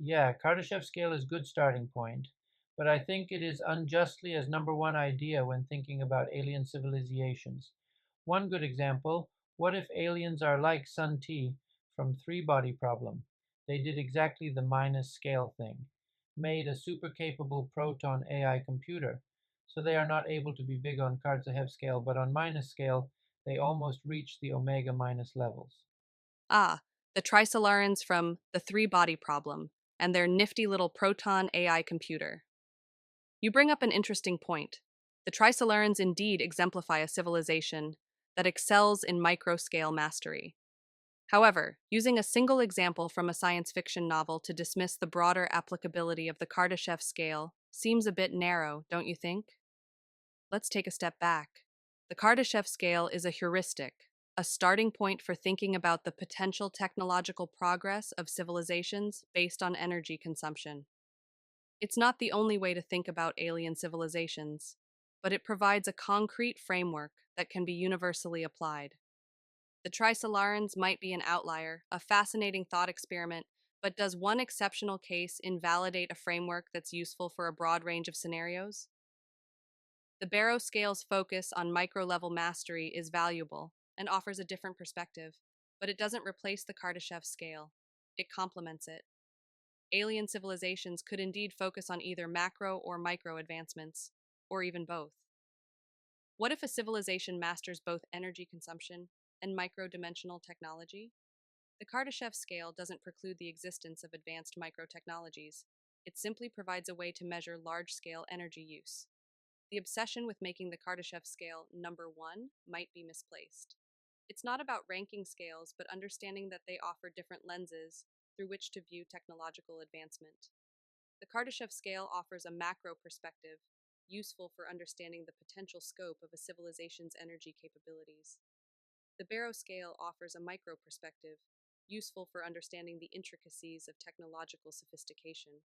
Yeah, Kardashev scale is good starting point, but I think it is unjustly as number one idea when thinking about alien civilizations. One good example, what if aliens are like Sun T from Three Body Problem? They did exactly the minus scale thing, made a super capable proton AI computer. So they are not able to be big on Kardashev scale, but on minus scale, they almost reach the omega minus levels. Ah, the Trisolarans from the Three Body Problem and their nifty little proton AI computer. You bring up an interesting point. The Trisolarans indeed exemplify a civilization that excels in micro-scale mastery. However, using a single example from a science fiction novel to dismiss the broader applicability of the Kardashev scale seems a bit narrow, don't you think? Let's take a step back. The Kardashev scale is a heuristic, a starting point for thinking about the potential technological progress of civilizations based on energy consumption. It's not the only way to think about alien civilizations, but it provides a concrete framework that can be universally applied. The Trisolarans might be an outlier, a fascinating thought experiment, but does one exceptional case invalidate a framework that's useful for a broad range of scenarios? The Barrow scale's focus on micro level mastery is valuable and offers a different perspective, but it doesn't replace the Kardashev scale. It complements it. Alien civilizations could indeed focus on either macro or micro advancements, or even both. What if a civilization masters both energy consumption and micro dimensional technology? The Kardashev scale doesn't preclude the existence of advanced micro technologies. It simply provides a way to measure large scale energy use. The obsession with making the Kardashev scale number one might be misplaced. It's not about ranking scales, but understanding that they offer different lenses through which to view technological advancement. The Kardashev scale offers a macro perspective, useful for understanding the potential scope of a civilization's energy capabilities. The Barrow scale offers a micro perspective, useful for understanding the intricacies of technological sophistication.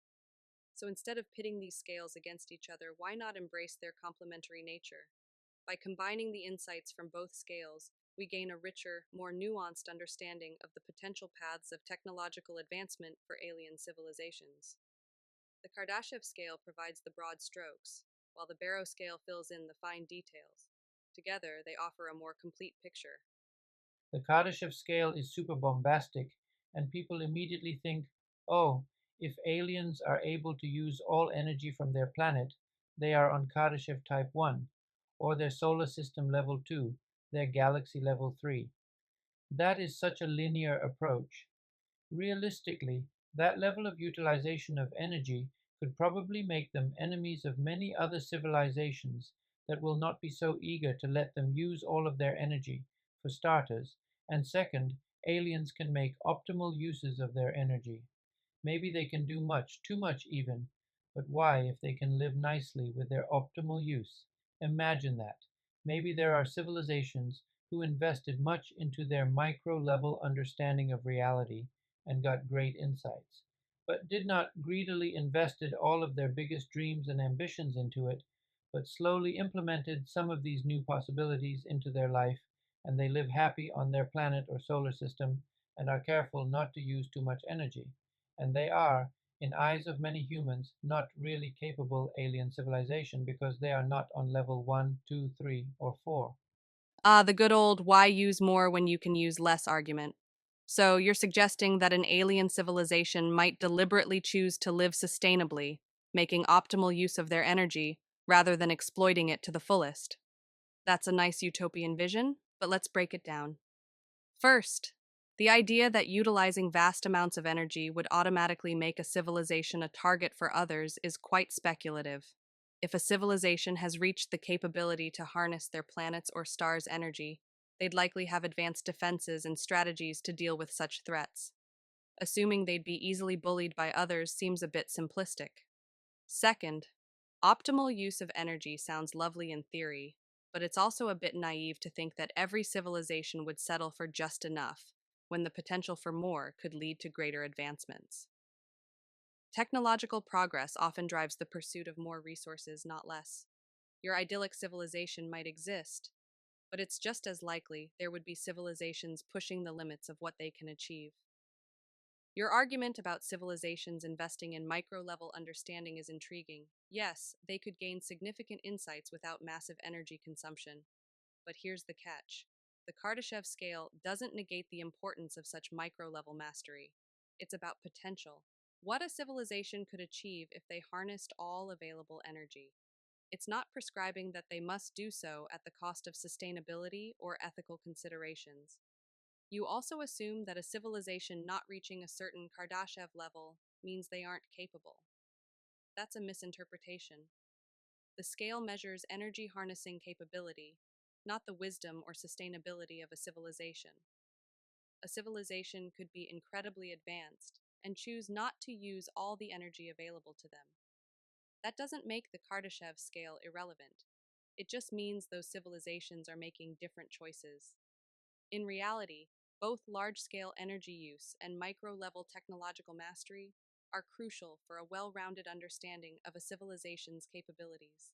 So instead of pitting these scales against each other, why not embrace their complementary nature? By combining the insights from both scales, we gain a richer, more nuanced understanding of the potential paths of technological advancement for alien civilizations. The Kardashev scale provides the broad strokes, while the Barrow scale fills in the fine details. Together, they offer a more complete picture. The Kardashev scale is super bombastic, and people immediately think, oh, if aliens are able to use all energy from their planet, they are on Kardashev type 1, or their solar system level 2, their galaxy level 3. That is such a linear approach. Realistically, that level of utilization of energy could probably make them enemies of many other civilizations that will not be so eager to let them use all of their energy, for starters, and second, aliens can make optimal uses of their energy. Maybe they can do much, too much even, but why if they can live nicely with their optimal use? Imagine that. Maybe there are civilizations who invested much into their micro level understanding of reality and got great insights, but did not greedily invested all of their biggest dreams and ambitions into it, but slowly implemented some of these new possibilities into their life, and they live happy on their planet or solar system and are careful not to use too much energy. And they are, in eyes of many humans, not really capable alien civilization because they are not on level 1, 2, 3, or 4. Ah, the good old why use more when you can use less argument. So you're suggesting that an alien civilization might deliberately choose to live sustainably, making optimal use of their energy, rather than exploiting it to the fullest. That's a nice utopian vision, but let's break it down. First, the idea that utilizing vast amounts of energy would automatically make a civilization a target for others is quite speculative. If a civilization has reached the capability to harness their planet's or star's energy, they'd likely have advanced defenses and strategies to deal with such threats. Assuming they'd be easily bullied by others seems a bit simplistic. Second, optimal use of energy sounds lovely in theory, but it's also a bit naive to think that every civilization would settle for just enough, when the potential for more could lead to greater advancements. Technological progress often drives the pursuit of more resources, not less. Your idyllic civilization might exist, but it's just as likely there would be civilizations pushing the limits of what they can achieve. Your argument about civilizations investing in micro level understanding is intriguing. Yes, they could gain significant insights without massive energy consumption. But here's the catch: the Kardashev scale doesn't negate the importance of such micro level mastery. It's about potential. What a civilization could achieve if they harnessed all available energy. It's not prescribing that they must do so at the cost of sustainability or ethical considerations. You also assume that a civilization not reaching a certain Kardashev level means they aren't capable. That's a misinterpretation. The scale measures energy harnessing capability, not the wisdom or sustainability of a civilization. A civilization could be incredibly advanced and choose not to use all the energy available to them. That doesn't make the Kardashev scale irrelevant. It just means those civilizations are making different choices. In reality, both large scale energy use and micro level technological mastery are crucial for a well rounded understanding of a civilization's capabilities.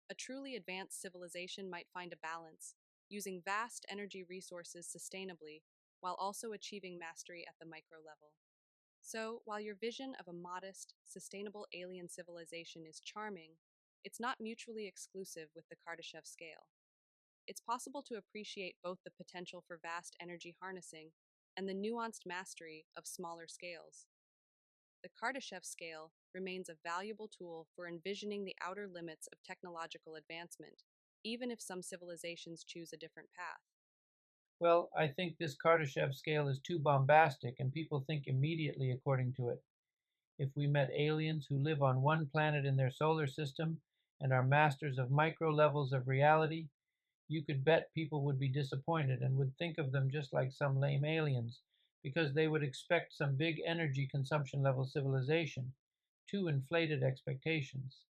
A truly advanced civilization might find a balance, using vast energy resources sustainably while also achieving mastery at the micro level. So, while your vision of a modest, sustainable alien civilization is charming, it's not mutually exclusive with the Kardashev scale. It's possible to appreciate both the potential for vast energy harnessing and the nuanced mastery of smaller scales. The Kardashev scale remains a valuable tool for envisioning the outer limits of technological advancement, even if some civilizations choose a different path. Well, I think this Kardashev scale is too bombastic and people think immediately according to it. If we met aliens who live on one planet in their solar system and are masters of micro levels of reality, you could bet people would be disappointed and would think of them just like some lame aliens, because they would expect some big energy consumption level civilization. Too inflated expectations.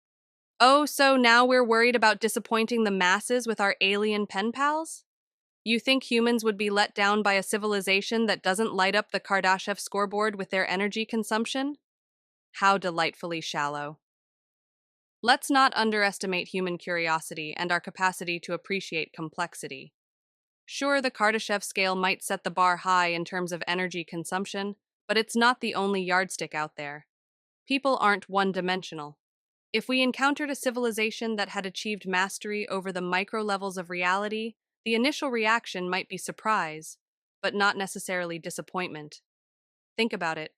Oh, so now we're worried about disappointing the masses with our alien pen pals? You think humans would be let down by a civilization that doesn't light up the Kardashev scoreboard with their energy consumption? How delightfully shallow. Let's not underestimate human curiosity and our capacity to appreciate complexity. Sure, the Kardashev scale might set the bar high in terms of energy consumption, but it's not the only yardstick out there. People aren't one dimensional. If we encountered a civilization that had achieved mastery over the micro levels of reality, the initial reaction might be surprise, but not necessarily disappointment. Think about it.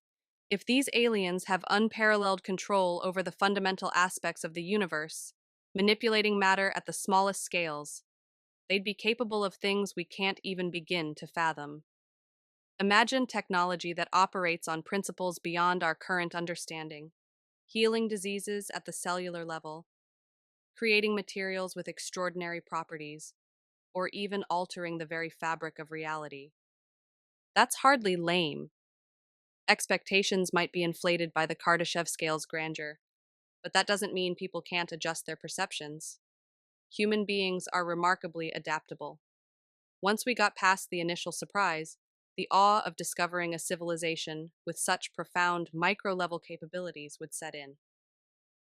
If these aliens have unparalleled control over the fundamental aspects of the universe, manipulating matter at the smallest scales, they'd be capable of things we can't even begin to fathom. Imagine technology that operates on principles beyond our current understanding, healing diseases at the cellular level, creating materials with extraordinary properties, or even altering the very fabric of reality. That's hardly lame. Expectations might be inflated by the Kardashev scale's grandeur, but that doesn't mean people can't adjust their perceptions. Human beings are remarkably adaptable. Once we got past the initial surprise, the awe of discovering a civilization with such profound micro level capabilities would set in.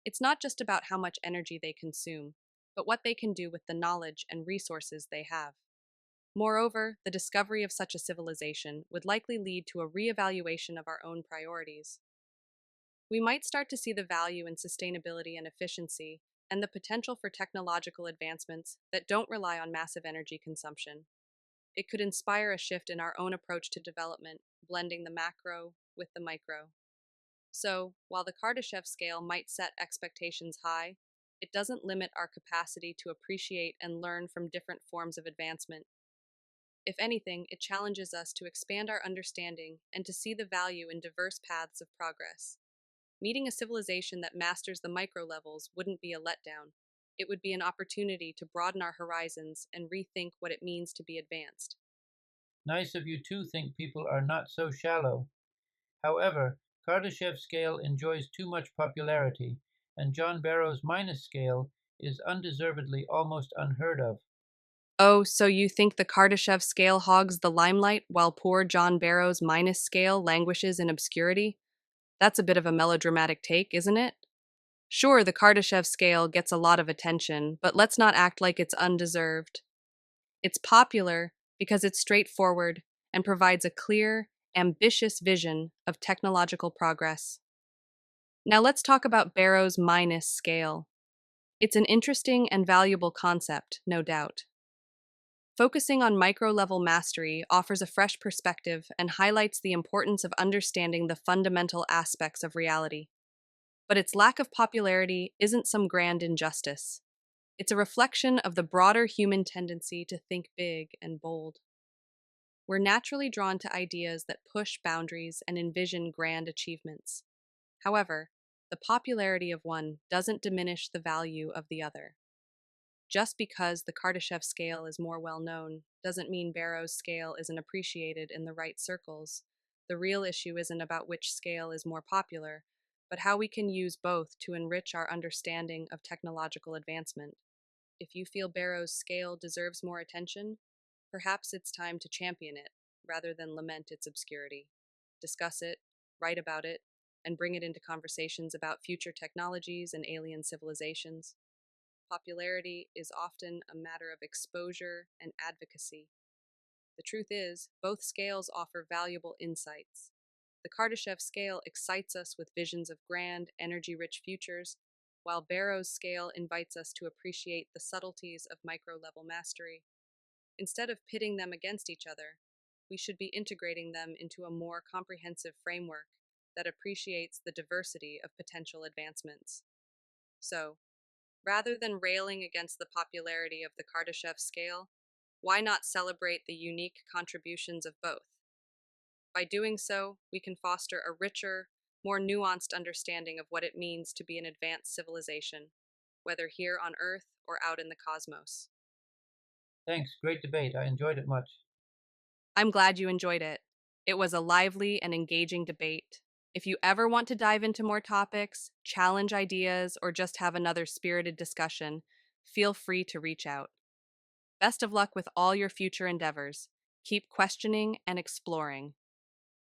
It's not just about how much energy they consume, but what they can do with the knowledge and resources they have. Moreover, the discovery of such a civilization would likely lead to a reevaluation of our own priorities. We might start to see the value in sustainability and efficiency, and the potential for technological advancements that don't rely on massive energy consumption. It could inspire a shift in our own approach to development, blending the macro with the micro. So, while the Kardashev scale might set expectations high, it doesn't limit our capacity to appreciate and learn from different forms of advancement. If anything, it challenges us to expand our understanding and to see the value in diverse paths of progress. Meeting a civilization that masters the micro levels wouldn't be a letdown. It would be an opportunity to broaden our horizons and rethink what it means to be advanced. Nice of you to think people are not so shallow. However, Kardashev's scale enjoys too much popularity, and John Barrow's minus scale is undeservedly almost unheard of. Oh, so you think the Kardashev scale hogs the limelight while poor John Barrow's minus scale languishes in obscurity? That's a bit of a melodramatic take, isn't it? Sure, the Kardashev scale gets a lot of attention, but let's not act like it's undeserved. It's popular because it's straightforward and provides a clear ambitious vision of technological progress. Now let's talk about Barrow's minus scale. It's an interesting and valuable concept, no doubt. Focusing on micro level mastery offers a fresh perspective and highlights the importance of understanding the fundamental aspects of reality. But its lack of popularity isn't some grand injustice. It's a reflection of the broader human tendency to think big and bold. We're naturally drawn to ideas that push boundaries and envision grand achievements. However, the popularity of one doesn't diminish the value of the other. Just because the Kardashev scale is more well known doesn't mean Barrow's scale isn't appreciated in the right circles. The real issue isn't about which scale is more popular, but how we can use both to enrich our understanding of technological advancement. If you feel Barrow's scale deserves more attention, perhaps it's time to champion it rather than lament its obscurity. Discuss it, write about it, and bring it into conversations about future technologies and alien civilizations. Popularity is often a matter of exposure and advocacy. The truth is, both scales offer valuable insights. The Kardashev scale excites us with visions of grand, energy rich futures, while Barrow's scale invites us to appreciate the subtleties of micro level mastery. Instead of pitting them against each other, we should be integrating them into a more comprehensive framework that appreciates the diversity of potential advancements. So, rather than railing against the popularity of the Kardashev scale, why not celebrate the unique contributions of both? By doing so, we can foster a richer, more nuanced understanding of what it means to be an advanced civilization, whether here on Earth or out in the cosmos. Thanks, great debate. I enjoyed it much. I'm glad you enjoyed it. It was a lively and engaging debate. If you ever want to dive into more topics, challenge ideas, or just have another spirited discussion, feel free to reach out. Best of luck with all your future endeavors. Keep questioning and exploring.